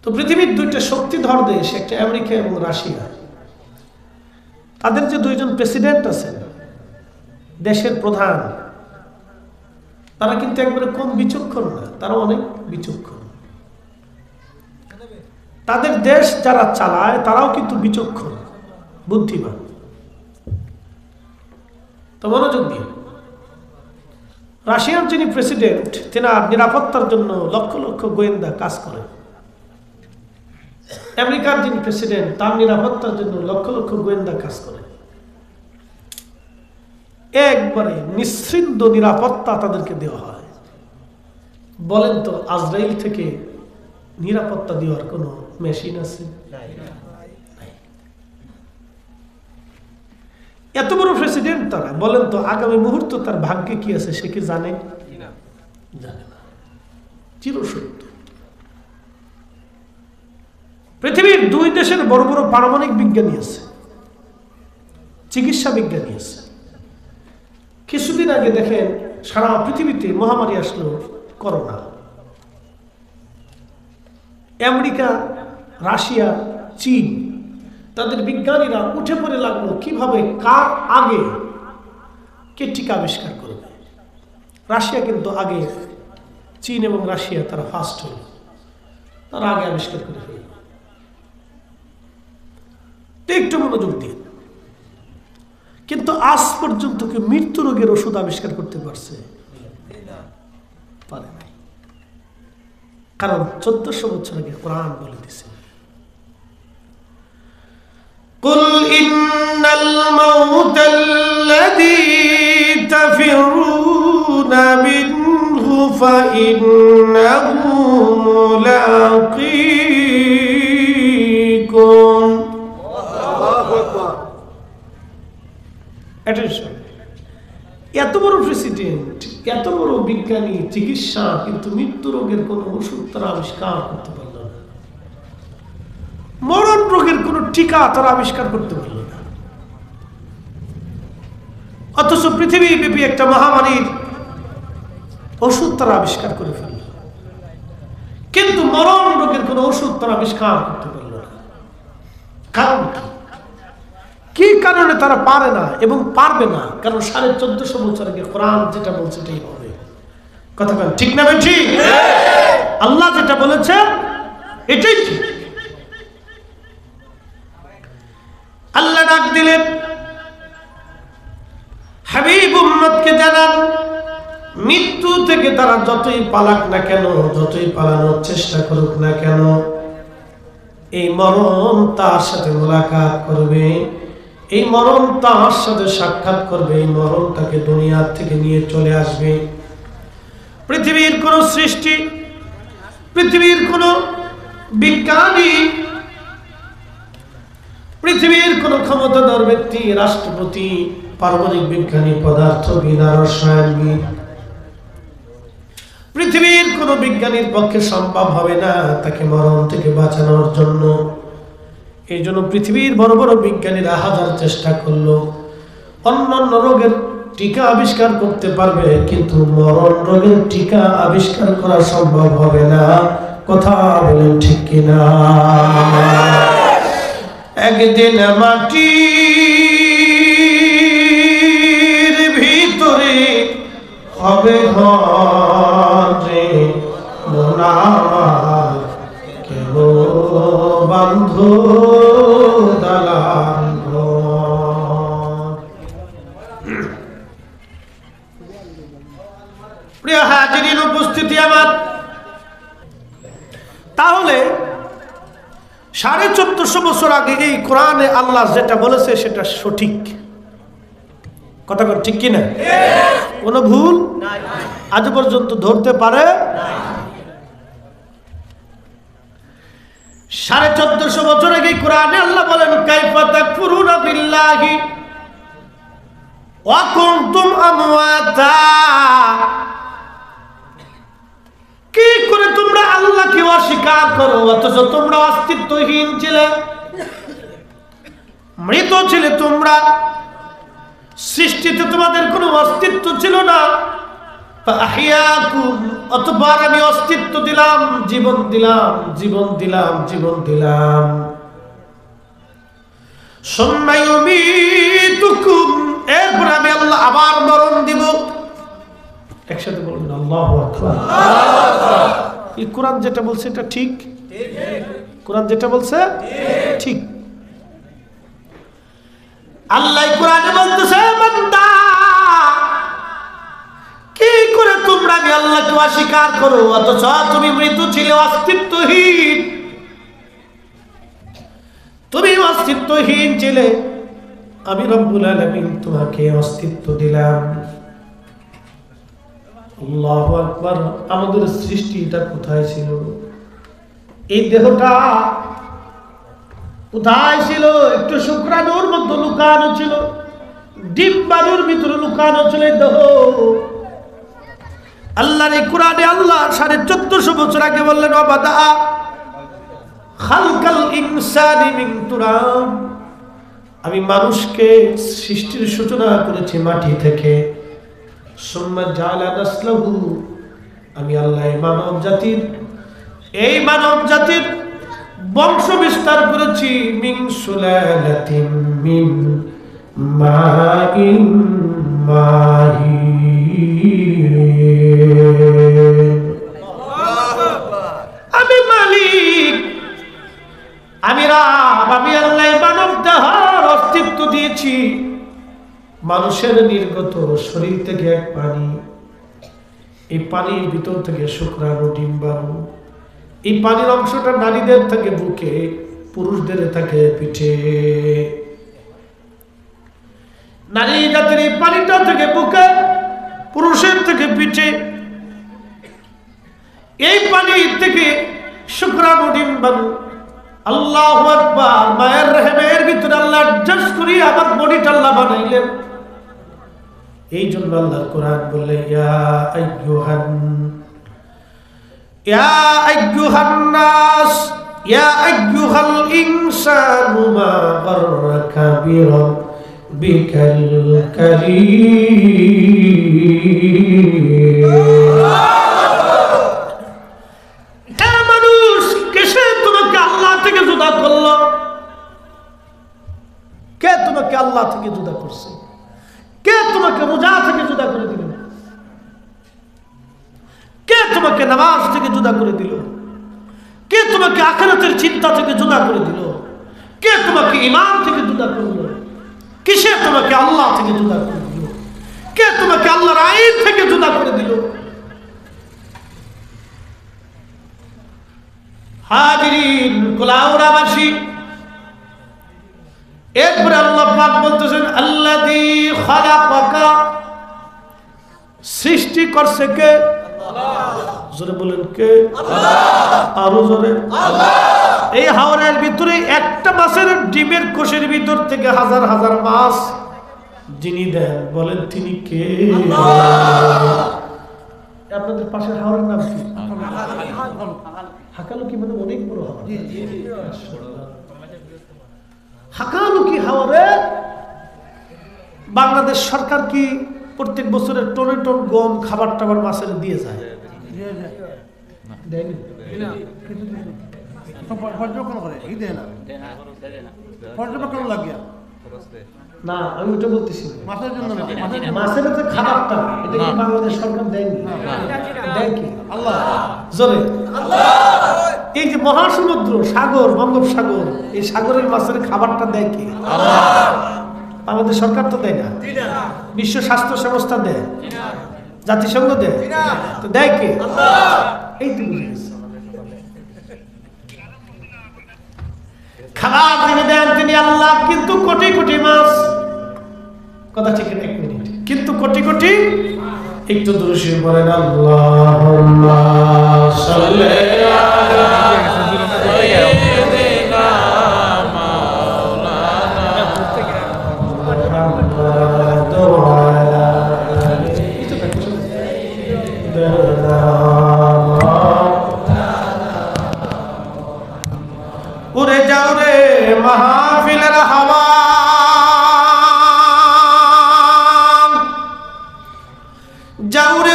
তো পৃথিবীর দুইটা শক্তিধর দেশ, একটা আমেরিকা এবং রাশিয়া, তাদের যে দুইজন প্রেসিডেন্ট আছেন, দেশের প্রধান, তারা কিন্তু একবারে কম বিচক্ষণ না, তারা অনেক বিচক্ষণ। তাদের দেশ যারা চালায় তারাও কিন্তু বিচক্ষণ, বুদ্ধিমান। তো মনোযোগ দিয়ে, রাশিয়ার যিনি প্রেসিডেন্ট, তেনার নিরাপত্তার জন্য লক্ষ লক্ষ গোয়েন্দা কাজ করেন। আমেরিকার যিনি প্রেসিডেন্ট, তার নিরাপত্তার জন্য লক্ষ লক্ষ গোয়েন্দা কাজ করেন। একবারে নিশ্চিন্ত নিরাপত্তা তাদেরকে দেওয়া হয়। বলেন তো, আজরাইল থেকে নিরাপত্তা দেওয়ার কোনো মেশিন আছে? এত বড় প্রেসিডেন্ট তারা, বলেন তো আগামী মুহূর্ত তার ভাগ্যে কি আছে সে কি জানে? জানে না। চিরসত্য। পৃথিবীর দুই দেশের বড় বড় পারমাণবিক বিজ্ঞানী আছে, চিকিৎসা বিজ্ঞানী আছে। কিছুদিন আগে দেখেন সারা পৃথিবীতে মহামারী আসলো, করোনা। আমেরিকা, রাশিয়া, চীন, তাদের বিজ্ঞানীরা উঠে পড়ে লাগলো কিভাবে কার আগে কে টিকা আবিষ্কার করবে। রাশিয়া কিন্তু আগে, চীন এবং রাশিয়া তারা ফার্স্ট হল, তারা আগে আবিষ্কার করে ফেলল। একটু মনোযোগ দিয়ে, কিন্তু আজ পর্যন্ত কেউ মৃত্যু রোগের ওষুধ আবিষ্কার করতে পারছে? পারে নাই। কারণ 1400 বছর আগে কোরআন বলে দিছে, কুল ইন্নাল মাউতাল্লাযী তাফিরুনা মিনহু ফাইন্নাহু মুলাকীকুম। এত বড় প্রেসিডেন্ট, এত বড় বিজ্ঞানী, চিকিৎসা, কিন্তু মৃত্যু রোগের কোন ওষুধ তারা আবিষ্কার করতে পারল না। মরণ রোগের কোন টিকা তারা আবিষ্কার করতে পারল না। অথচ পৃথিবীব্যাপী একটা মহামারীর ওষুধ তারা আবিষ্কার করে ফেলল, কিন্তু মরণ রোগের কোন ওষুধ তারা আবিষ্কার করতে পারল না। কারণ কি কারণে তারা পারে না এবং পারবে না? কারণ 1450 বছর আগে কোরআন যেটা বলছে এটাই হবে। কথা বলেন ঠিক না ভাই? ঠিক। আল্লাহ যেটা বলেছে এটাই ঠিক। আল্লাহ ডাক দিলেন, হাবিব উম্মতকে জানান, মৃত্যু থেকে তারা যতই পালাক না কেন, যতই পালানোর চেষ্টা করুক না কেন, এই মরণ তার সাথে মোলাকাত করবে, এই মরণ তার সাথে সাক্ষাৎ করবে, এই মরণ তাকে দুনিয়ার থেকে নিয়ে চলে আসবে। পৃথিবীর কোন সৃষ্টি, পৃথিবীর কোন বিজ্ঞানী, পৃথিবীর কোন ক্ষমতাধর ব্যক্তি, রাষ্ট্রপতি, পারমাণবিক বিজ্ঞানী, পদার্থবিদ, রসায়নবিদ, পৃথিবীর কোন বিজ্ঞানীর পক্ষে সম্ভব হবে না তাকে মরণ থেকে বাঁচানোর জন্য। এই জন্য পৃথিবীর বড় বড় বিজ্ঞানীরা হাজার চেষ্টা করলো, অন্যান্য রোগের টিকা আবিষ্কার করতে পারবে, কিন্তু মরণ রোগের টিকা আবিষ্কার করা সম্ভব হবে না। কথা বলেন ঠিক কিনা? একদিন মাটির ভিতরে হবে ঘরে মোনামার, কেন বন্ধ দালান ঘর। প্রিয় হাজিরিন, উপস্থিতি আমার, তাহলে 1450 বছর আগে এই কোরআনে আল্লাহ যেটা বলেছে সেটা সঠিক। কথা বল ঠিক কিনা? কোনো ভুল আজ পর্যন্ত ধরতে পারে? 1450 বছর আগে কোরআনে আল্লাহ বলেন, কাইফা তাকফুরুনা বিল্লাহি ওয়া কুনতুম আমওয়াতা, কি করে তোমরা আল্লাহকে অস্বীকার করো অথচ তোমরা অস্তিত্বহীন ছিলে, মৃত ছিলে তোমরা, সৃষ্টিতে তোমাদের কোনো অস্তিত্ব ছিল না, ফাআহিয়াকুম, অতঃপর আমি অস্তিত্ব দিলাম, জীবন দিলাম, জীবন দিলাম, জীবন দিলাম। সুম্মা ইউমীতুকুম, এরপর আমি আল্লাহ আবার মরণ দিব। একসাথে বলুন আল্লাহু আকবার। এই কোরআন যেটা বলছে এটা ঠিক, কোরআন যেটা বলছে ঠিক। আল্লাহ কোরআনে বলতেছে, বান্দা কি করে তোমরা আমি আল্লাহকে অস্বীকার করো, অথচ তুমি মৃত ছিলে, অস্তিত্বহীন। তুমি অস্তিত্বহীন ছিলে, আমি রব্বুল আলামিন তোমাকে অস্তিত্ব দিলাম। আল্লাহু আকবার। আমাদের সৃষ্টিটা কোথায় ছিল? এই দেহটা কোথায় ছিল? একটু শুক্রাণুর মধ্যে লুকানো ছিল, ডিম্বাণুর ভিতরে লুকানো ছিল এই দেহ। আল্লাহর এই কোরআনে আল্লাহ 1450 বছর আগে বললেন, ওয়াবাদা খালকাল ইনসানি মিন তুরাব, আমি মানুষকে সৃষ্টির সূচনা করেছি মাটি থেকে। সুম্মা জাআলা নাসলাহু, আমি আল্লাহ এই মানব জাতির বংশ বিস্তার করেছি মিন সুলালাতিন মিন মাইন মাহিন। আমি মালিক, আমি রব, আমি আল্লাহ মানব দেহের অস্তিত্ব দিয়েছি। মানুষের নির্গত শরীর থেকে এক পানি, এই পানির ভিতর থেকে শুক্রাণু, ডিম্বাণু। এই পানির অংশটা নারীদের থাকে বুকে, পুরুষদের থাকে পিঠে। নারী জাতির এই পানিটা থেকে বুকে, পুরুষের থেকে পিঠে। এই পানি থেকে শুক্রাণু, ডিম্বাণু। আল্লাহু আকবার। মায়ের রহমের ভিতরে আল্লাহ অ্যাডজাস্ট করি আবার বডিটা আল্লাহ বানাইলেন। এই জন্য আল্লাহর কোরআন বলে, ইয়া আইয়ুহান নাস, ইয়া আইয়ুহাল ইনসানু মা গাররাকা বিরাব্বিকাল কারীম। মানুষ কিসে তোমাকে আল্লাহ থেকে জুদা করলো? কে তোমাকে আল্লাহ থেকে জুদা করছে? কে তোমাকে রোজা থেকে জুদা করে দিল? কে তোমাকে নামাজ থেকে জুদা করে দিল? কে তোমাকে আখিরাতের চিন্তা থেকে জুদা করে দিল? কে তোমাকে ঈমান থেকে জুদা করল? কিসে তোমাকে আল্লাহ থেকে জুদা করে দিল? কে তোমাকে আল্লাহর আইন থেকে জুদা করে দিল? হাজিরিন, কুলাউড়াবাসী, এরপরে আল্লাহ পাক বলতেছেন, আল্লাযী খালাকাকা, সৃষ্টি করছে কে? জোরে বলেন কে? আরো জোরে। এই হাওরের ভিতরে একটা মাছের ডিমের কোষের ভিতর থেকে হাজার হাজার মাছ যিনি দেন, বলেন তিনি কে? আপনাদের পাশের হাওরের নাম কি? হাকালুকি, মানে অনেক বড় হাওর। হাকালুকি হাওরে বাংলাদেশ সরকার কি প্রত্যেক বছরে টনে টন গম, খাবার টাবার মাছের দিয়ে যায়? না, আমি ওটা বলতেছি মাছের জন্য, মাছের যে খাবারটা, এটা কি বাংলাদেশ সরকার দেয়নি? দেয় কি? আল্লাহ। জোরে এই যে মহাসমুদ্র, সাগর, বঙ্গোপসাগর, এই সাগরের মাছের খাবারটা দেয় কি? বাংলাদেশ সরকার তো দেয় না। বিশ্ব স্বাস্থ্য সংস্থা দেয়, জাতিসংঘ দেয়, তো দেয় কে? এই তো বুঝে গেছে। খাবার যিনি দেন তিনি আল্লাহ, কিন্তু কোটি কোটি মাছ। কথা ঠিক না? 1 মিনিট। কিন্তু কোটি কোটি, একটু দূরে বলেন আল্লাহুম্মা সাল্লি আলা সাইয়্যিদিনা মাওলানা মুহাম্মাদ ওয়া আলা আলিহি সাইয়্যিদিনা। উড়ে যাও রে মাহফিলের হাওয়া, যাও রে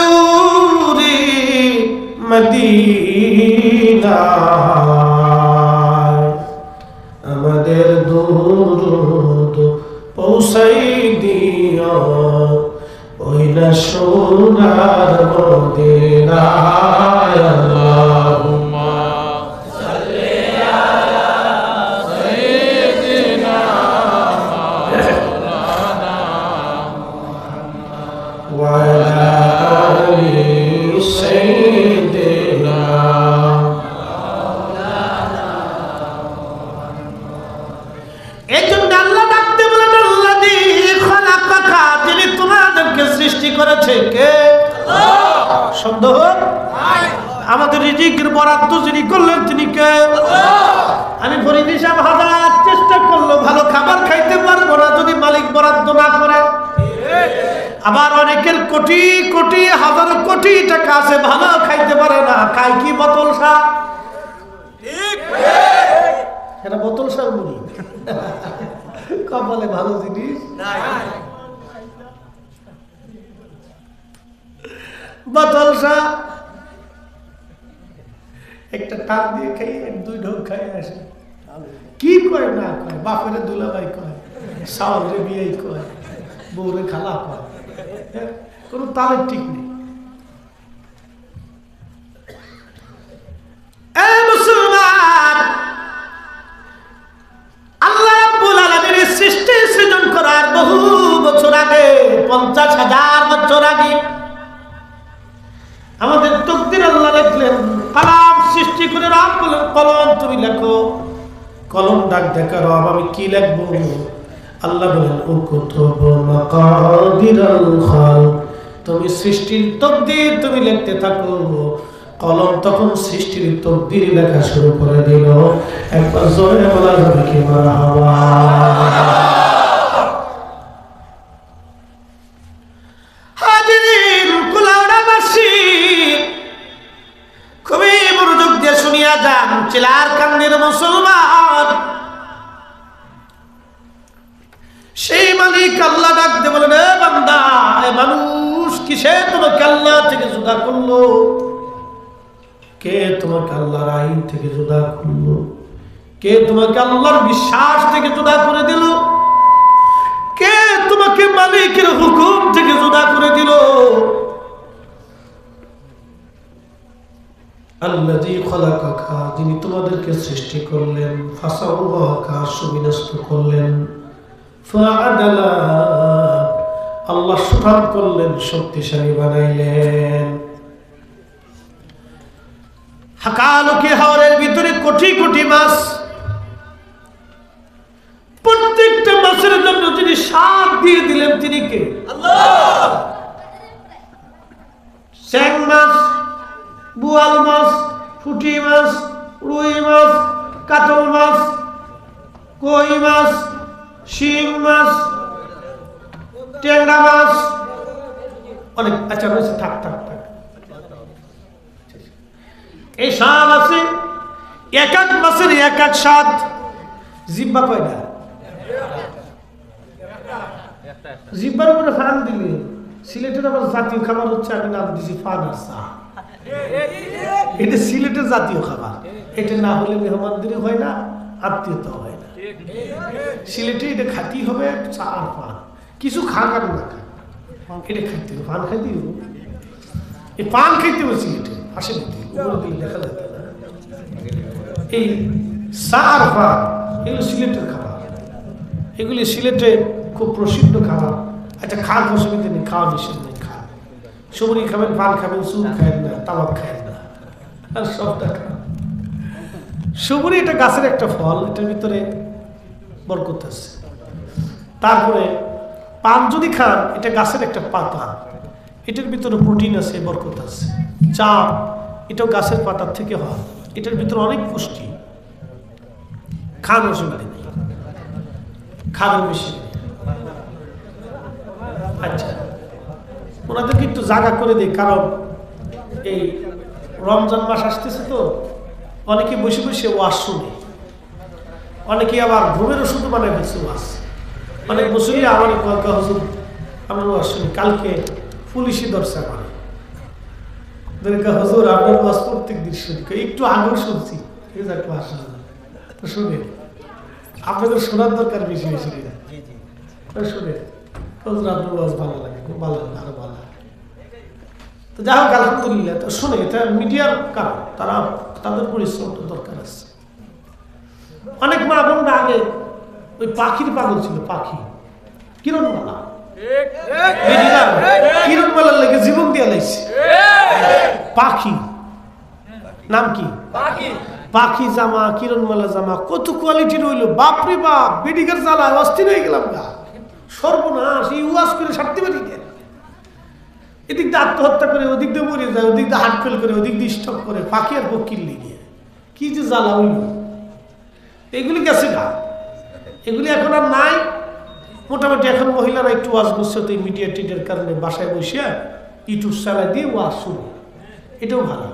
রিজিকের বরাদ্দ যিনি করলেন তিনি কে? আমি ফরিদি সাহেব হাজার চেষ্টা করলো ভালো খাবার খাইতে পারবো না যদি মালিক বরাদ্দ না করে। আবার অনেকের কোটি কোটি হাজার কোটি টাকা আছে ভালো খাইতে পারে না, খাই কি বোতল শাক। এটা বোতল শাক মুড়ি কপালে ভালো জিনিস বোতল শাক একটা টান দিয়ে খাই, দুই ঢোক খাই আসে। কি কয় না কয়, বাপের দুলাভাই কয়, সাওয়ারে বিয়ে কয়, বউরে খালা কয়, কোন তালের ঠিক নেই। মুসলমান, আল্লাহ রাব্বুল আলামিনের সৃষ্টি সৃজন করার বহু বছর আগে, 50,000 বছর আগে আমাদের তকদির আল্লাহ লিখলেন। কলম সৃষ্টি করে রব বলেন, কলম তুমি লেখো। কলম ডাক দেখা, রব আমি কি লিখবো? আল্লাহ বলেন, উকুতুব মাকাদিরাল খালক, তুমি সৃষ্টির তকদির তুমি লিখতে থাকো। কলম তখন সৃষ্টির তকদির লেখা শুরু করে দিল। একবার জোরে বলা যাবে কি মারহাবা। হাজিরিন কুলাউড়াবাসী, খুবই মনোযোগ দিয়ে শুনিয়া যান। চিলার কান্দির মুসলমান, সেই মালিক আল্লাহ ডাকতে বলেন, এ বান্দা, এ মানুষ, কিসে তোমাকে আল্লাহ থেকে জুদা করলো? কে তোমাকে আল্লাহর আইন থেকে জুদা করলো? কে তোমাকে আল্লাহর বিশ্বাস থেকে জুদা করে দিল? কে তোমাকে মালিকের হুকুম থেকে জুদা করে দিল? আল্লাযী খালাকাকা, যিনি তোমাদেরকে সৃষ্টি করলেন, ফাসাওয়াকা, সুবিন্যস্ত করলেন, ফাআদালা, আল্লাহ সুঠাম করলেন, শক্তিশালী বানাইলেন। হাকালুকি হাওরের ভিতরে কোটি কোটি মাছ, প্রত্যেকটা মাছের জন্য যিনি স্বাদ দিয়ে দিলেন তিনি কে? আল্লাহ। স্যাং মাছ, বোয়াল মাছ, পুঁটি মাছ, রুই মাছ, কাতল মাছ, কই মাছ, শিং মাছ, ট্যাংরা মাছ, অনেক। আচ্ছা রয়েছে, থাক থাক থাক, এই স্বাদ আছে। এক এক মাছের এক এক স্বাদ। জিব্বা কয়টা? জিব্বার উপরে ফান দিলে। সিলেটের আবার জাতীয় খাবার হচ্ছে, আমি নাম দিছি ফান আর চা। এটা সিলেটের জাতীয় খাবার। এটা না হলে মেহমানদারি হয় না, আত্মীয়তা হয় না। সিলেটে এটা খাতি হবে চা আর পান, কিছু খান আর না খান, এটা খাইতে হবে। পান খাইতে হবে, এই পান খাইতে হবে সিলেটে। আসে দেখা যেত না। এই চা আর পান এগুলো সিলেটের খাবার, এগুলি সিলেটে খুব প্রসিদ্ধ খাবার। আচ্ছা খান, অসুবিধা নেই, খাওয়া নিষেধ নেই, খান। সুবরি খাবেন, পান খাবেন, সুদ খাবেন না, তামাক খাবেন না, আর সবটা খান। সুবরি এটা গাছের একটা ফল, এটার ভিতরে বরকত আছে। তারপরে পান যদি খান, এটা গাছের একটা পাতা, এটার ভিতরে প্রোটিন আছে, বরকত আছে। চা এটাও গাছের পাতার থেকে হয়, এটার ভিতরে অনেক পুষ্টি। খান, অসুবিধা নেই, খাবেন বেশি। আচ্ছা, ওনাদেরকে একটু জায়গা করে দিই, কারণ এই রমজান মাস আসতেছে তো, অনেকে বসে বসে ওয়াজ শুনে, অনেকে আবার ঘুমের ওষুধ বানায় ফেলছে ওয়াজ। অনেক বছরই আমার হুজুর আমরা ওয়াজ শুনি, কালকে পুলিশই ধরছে আমার, হুজুর আপনার ওয়াজ প্রত্যেক দিন শুনি, একটু আগেও শুনছি, শুনে আপনাদের শোনার দরকার বেশি বেশি কিনা শুনে। হুজুর আপনার ওয়াজ ভালো লাগে, খুব ভালো লাগে, আরো ভালো লাগে। তো যাই হোক, আলহামদুলিল্লাহ। তো শুনে, এটা মিডিয়ার কারণ, তারা তাদের পরিশ্রমটা দরকার আছে। অনেক মা বোনরা আগে ওই পাখির পাগল ছিল, পাখি কিরণমালা, কিরণমালার লেগে জীবন দিয়ে লাইছে। পাখি নাম কি? পাখি জামা, কিরণমালা জামা, কত কোয়ালিটির হইলো, বাপরে বাপ। বেডিগার জ্বালা অস্থির হয়ে গেলাম গা, সর্বনাশ। এই ওয়াজ করে ছাড়তে পারি না, এদিক দিয়ে আত্মহত্যা করে, ওদিক দিয়ে মরে যায়, ওদিক দিয়ে হার্ট ফেল করে, ওদিক দিয়ে স্টক করে, ফাঁকি আর বকির লেগে কি যে জ্বালা হইল। এগুলি গেছে না, এগুলি এখন আর নাই। মোটামুটি এখন মহিলারা একটু ওয়াজ করছে, তো মিডিয়া টিটের কারণে বাসায় বসে ইউটিউব চালাই দিয়ে ওয়াজ শুনে, এটাও ভালো।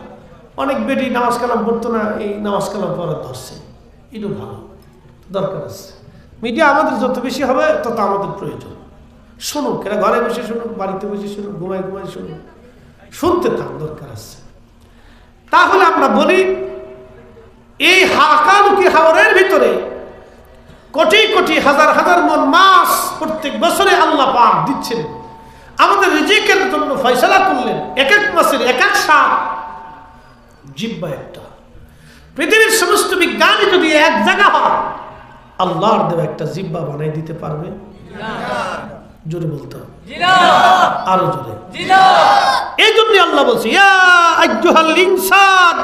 অনেক বেটি নামাজ কালাম পড়তো না, এই নামাজ কালাম পড়া ধরছে, এটাও ভালো, দরকার আছে। মিডিয়া আমাদের যত বেশি হবে তত আমাদের প্রয়োজন। শুনুক, এরা ঘরে বসে শুনুক, বাড়িতে বসে শুনুক, ঘুমায় ঘুমায় শুনুক, শুনতে থাক, দরকার আছে। তাহলে আমরা বলি এই হাকালুকি হাওরের ভিতরে কোটি কোটি হাজার হাজার মন মাস প্রত্যেক বছরে আল্লাহ পাক দিচ্ছেন, আমাদের রিজিকের জন্য ফয়সালা করলেন। এক এক মাসের এক এক সাত জিব্বা একটা। পৃথিবীর সমস্ত বিজ্ঞানী যদি এক জায়গা হয়, আল্লাহর দেওয়া একটা জিব্বা বানাই দিতে পারবে? জোরে বলতে হবে, আরো জোরে। এই জন্য আল্লাহ বলছে, ইয়া আইয়ুহাল ইনসান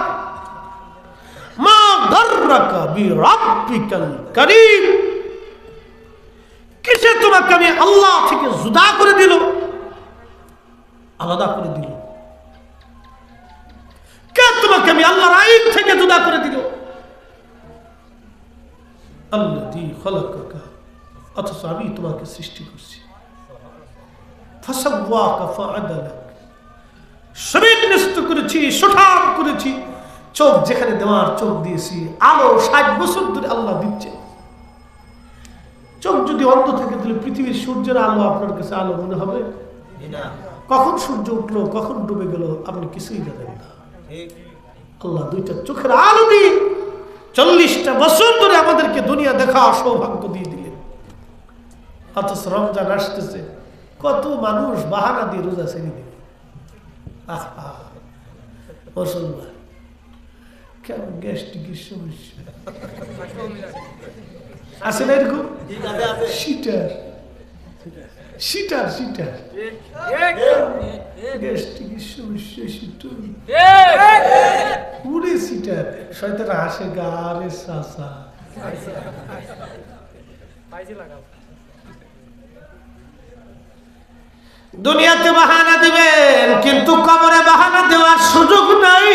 মা গাররাকা বিরাব্বিকাল কারীম। কিসে তোমাকে আমি আল্লাহ থেকে জুদা করে দিল, আলাদা করে দিল? কে তোমাকে আমি আল্লাহর আইন থেকে জুদা করে দিল? আল্লাযী খালাকাকা, অথচ আমি তোমাকে সৃষ্টি করছি। ফাসাওয়াকা ফাআদালাক, সবিন্যস্ত করেছি, সঠাক করেছি। চোখ যেখানে দেওয়ার চোখ দিয়েছি। আলো 60 বছর ধরে আল্লাহ দিচ্ছে। চোখ যদি অন্ধ থাকে তাহলে পৃথিবীর সূর্যের আলো আপনার কাছে আলো মনে হবে না। কখন সূর্য উঠলো, কখন ডুবে গেল, আপনি কিছুই জানেন না। আল্লাহ দুইটা চোখের আলো দিয়ে 40টা বছর ধরে আমাদেরকে দুনিয়া দেখা সৌভাগ্য দিয়ে দিলেন। অথচ রমজান আসতেছে, কত মানুষ বাহানা দিয়ে রোজা ছেড়ে দিবে। মুসলমান কেমন গ্যাস্ট্রিকের সমস্যা আছে না এরকম? সিটার সিটার সিটার গ্যাস্ট্রিকের সমস্যা, সিটার পুরে সিটার। শয়তান হাসে গারে সাসা। দুনিয়াতে বাহানা দিবেন, কিন্তু কবরে বাহানা দেওয়ার সুযোগ নাই।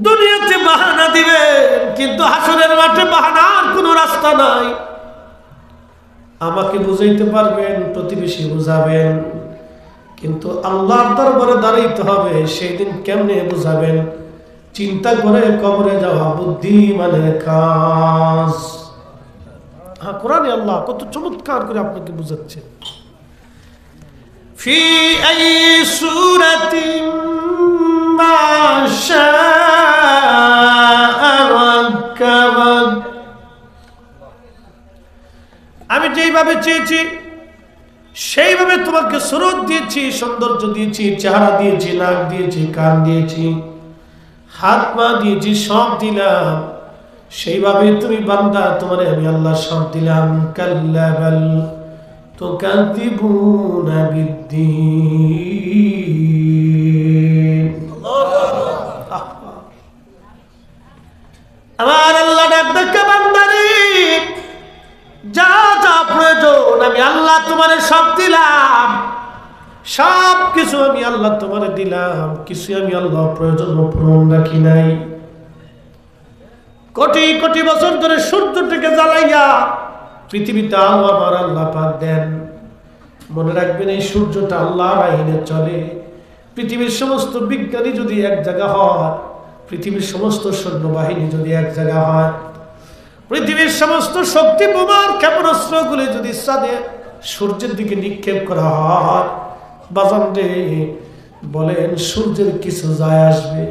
দুনিয়াতে বাহানা দিবেন, কিন্তু হাসরের মাঠে বাহানার কোনো রাস্তা নাই। আমাকে বুঝাইতে পারবেন, প্রতিবেশী বুঝাবেন, কিন্তু আল্লাহর দরবারে দাঁড়াইতে হবে। সেই দিন কেমনে বুঝাবেন? চিন্তা করে কবরে যাওয়া বুদ্ধিমানের কাজ। হ্যাঁ, কোরআনে আল্লাহ কত চমৎকার করে আপনাকে বুঝাচ্ছেন। ফি আই সূরাতিন মা শাআ রাক্কাবাক। আমি যেইভাবে চেয়েছি সেইভাবে তোমাকে সুরত দিয়েছি, সৌন্দর্য দিয়েছি, চেহারা দিয়েছি, নাক দিয়েছি, কান দিয়েছি, হাত পা দিয়েছি, সব দিলাম। সেইভাবে তুমি বান্দা, তোমারে আমি আল্লাহ সব দিলাম। কাল্লা বাল তুকাযিবুনা বিদ্দীন। আমার আল্লাহ ডাক বান্দারে, যা যা প্রয়োজন আমি আল্লাহ তোমারে সব দিলাম। সব কিছু আমি আল্লাহ তোমারে দিলাম, কিছু আমি আল্লাহ প্রয়োজন পূরণ রাখি নাই। কোটি কোটি বছর ধরে সূর্যটাকে জ্বালাইয়া পৃথিবীতে আলো আমার আল্লাহ পাক দেন। মনে রাখবেন, এই সূর্যটা আল্লাহর আইনে চলে। পৃথিবীর সমস্ত বিজ্ঞানী যদি এক জায়গা হয়, পৃথিবীর সমস্ত সৈন্যবাহিনী যদি এক জায়গা হয়, পৃথিবীর সমস্ত শক্তি বোমার ক্ষেপণাস্ত্রগুলি যদি সাদে সূর্যের দিকে নিক্ষেপ করা হয়, বাজান রে বলেন সূর্যের কিছু যায় আসবে?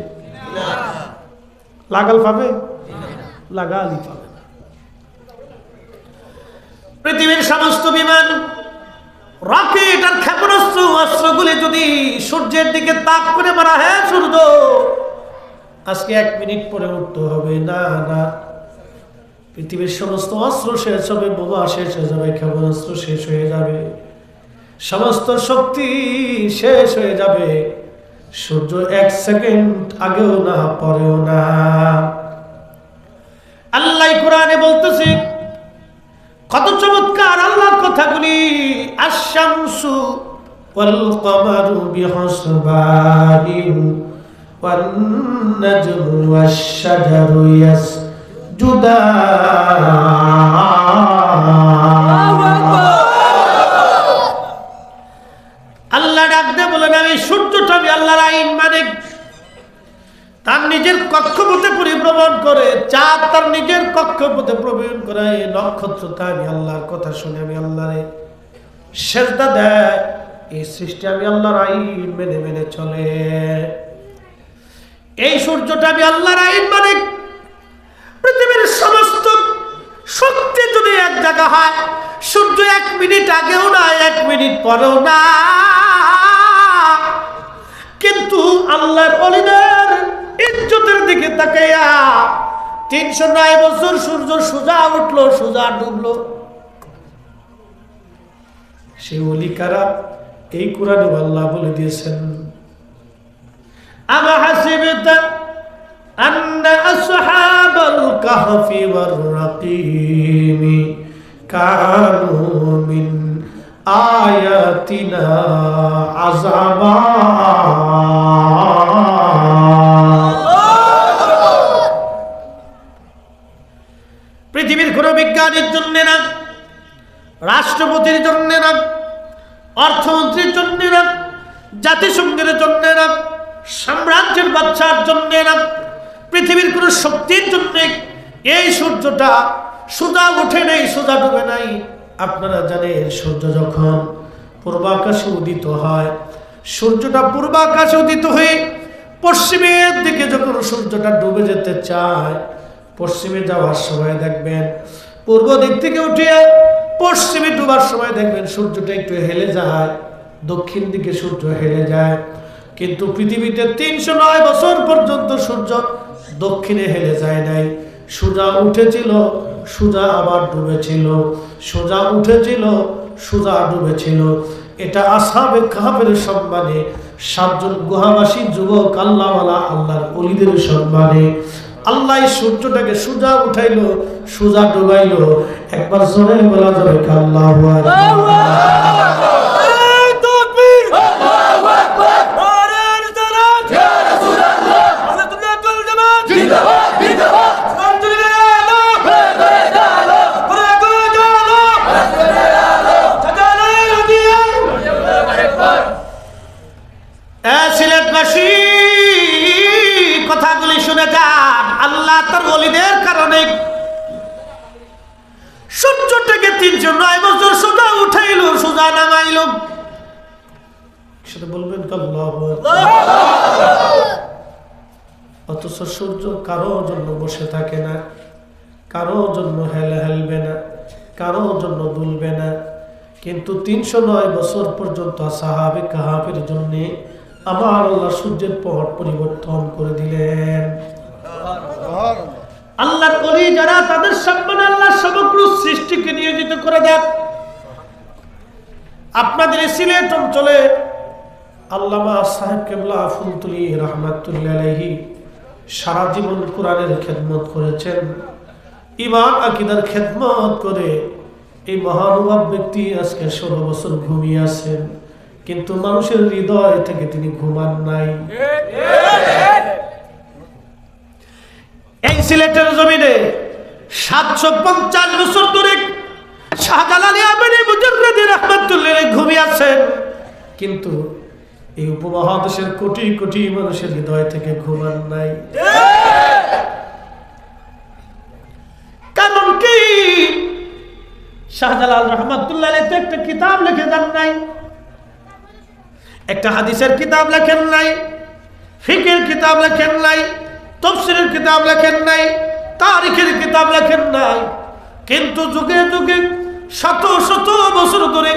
লাগাল পাবে? লাগালই পাবে না। পৃথিবীর সমস্ত বিমান, রকেট আর ক্ষেপণাস্ত্র অস্ত্রগুলি যদি সূর্যের দিকে তাক করে মারা, হ্যাঁ সূর্য আজকে 1 মিনিট পরে উঠতে হবে, না না, পৃথিবীর সমস্ত অস্ত্র শেষ হবে, বোমা শেষ হয়ে যাবে, ক্ষেপণাস্ত্র শেষ হয়ে যাবে, সমস্ত শক্তি শেষ হয়ে যাবে। সূর্য 1 সেকেন্ড আগেও না পরেও না। আল্লাহ কোরআনে বলতেছে, কত চমৎকার আল্লাহর কথাগুলি। আশ-শামসু والقمر بحسبان والنجم والشجر আল্লাহ ডাক দিয়ে বলেন আমি সূর্যটা আমি আল্লাহর আইন মানে তার নিজের কক্ষপথে পরিভ্রমণ করে, চাঁদ তার নিজের কক্ষপথে ভ্রমণ করে, নক্ষত্রটা আমি আল্লাহর কথা শুনে আমি আল্লাহরে সেজদা দেয়। এই সৃষ্টি আমি আল্লাহর আইন মেনে মেনে চলে। এই সূর্যটা আমি আল্লাহর আইন মানে পৃথিবীর সমস্ত শক্তি যদি এক জায়গা হয়, সূর্য 1 মিনিট আগেও না 1 মিনিট পরেও না, কিন্তু আল্লাহর ওলিদের ইজ্জতের দিকে তাকাইয়া 309 বছর সূর্য সোজা উঠলো সোজা ডুবলো। সেই ওলি কারা? এই কোরআনে আল্লাহ বলে দিয়েছেন আমা হাসিবতা আন্না আসহাবাল কাহফি ওয়ার রাকিম কানু মিন আয়াতিনা আযাবা। পৃথিবীর কোনো বিজ্ঞানীর জন্য না, রাষ্ট্রপতির জন্য না, অর্থমন্ত্রীর জন্য না, জাতিসংঘের জন্য না, সাম্রাজ্যের বাচ্চার জন্য না, পৃথিবীর কোনো শক্তির জন্য এই সূর্যটা সোজা ওঠে নাই সোজা ডুবে নাই। আপনারা জানেন সূর্য যখন পূর্বাকাশে উদিত হয়, সূর্যটা পূর্বাকাশে উদিত হয়ে পশ্চিমের দিকে যখন সূর্যটা ডুবে যেতে চায়, পশ্চিমে যাওয়ার সময় দেখবেন পূর্ব দিক থেকে উঠে পশ্চিমে ডুবার সময় দেখবেন সূর্যটা একটু হেলে যায়, দক্ষিণ দিকে সূর্য হেলে যায়। কিন্তু পৃথিবীতে 309 বছর পর্যন্ত সূর্য দক্ষিণে হেলে যায় নাই, সোজা উঠেছিল সোজা আবার ডুবেছিল, সোজা উঠেছিল সোজা ডুবেছিল। এটা আসহাবে কাহফের সম্মানে, 7 জন গুহাবাসী যুবক আল্লাহওয়ালা আল্লাহর ওলিদের সম্মানে আল্লাহ সূর্যটাকে সোজা উঠাইলো সোজা ডুবাইলো। একবার জোরে বলা যাবে আল্লাহু আকবার। সিলেটবাসী কথাগুলি শুনে যান, আল্লাহ তার ওলিদের কারণে সূর্যটাকে 309 বছর সোজা উঠাইল সোজা নামাইল। সেটা বলবেন আল্লাহু আকবার। অথচ সূর্য কারো জন্য বসে থাকে না, কারো জন্য হেলবে না, কারো জন্য দুলবে না, কিন্তু 309 বছর পর্যন্ত আসহাবে কাহফের জন্য আমার আল্লাহ সূর্যের পথ পরিবর্তন করে দিলেন। আল্লাহর ওলি যারা তাদের সম্মানে আল্লাহ সমগ্র সৃষ্টিকে নিয়োজিত করে দেন। আপনাদের সিলেট অঞ্চলে আল্লামা সাহেব কেবলা ফুলতুলি রহমাতুল্লাহ আলাইহি সারা জীবন কোরআনের খেদমত করেছেন, ঈমান আকীদার খেদমত করে এই মহানুভব ব্যক্তি আজকে 16 বছর ঘুমিয়ে আছেন, কিন্তু মানুষের হৃদয় থেকে তিনি ঘুমান নাই। এই সিলেটের জমিনে 750 বছর ধরে শাহজালাল আমিনী মুজাররদি রাহমাতুল্লাহ ঘুমিয়ে আছেন, কিন্তু এই উপমহাদেশের কোটি কোটি মানুষের হৃদয় থেকে ঘুমান নাই। কারণ কি? শাহজালাল রাহমাতুল্লাহ আলাইহি একটা কিতাব লিখে দেন নাই, একটা হাদিসের কিতাব লেখেন নাই, ফিকহের কিতাব লেখেন নাই, তাফসীরের কিতাব লেখেন নাই, তারিখের কিতাব লেখেন নাই, কিন্তু যুগে যুগে শত শত বছর ধরে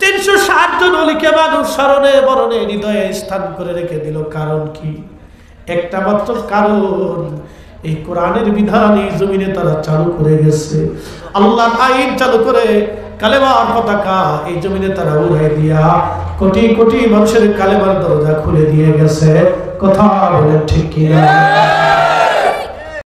360 জন ওলিকে মানুষ স্মরণে বরণে হৃদয়ে স্থান করে রেখে দিল। কারণ কি? একটা মাত্র কারণ, এই কোরআনের বিধান এই জমিনে তারা চালু করে গেছে। আল্লাহর আইন চালু করে কালেমার পতাকা এই জমিনে তারা উড়াই দিয়া কোটি কোটি মানুষের কালেমার দরজা খুলে দিয়ে গেছে। কথা বলেন ঠিক কিনা?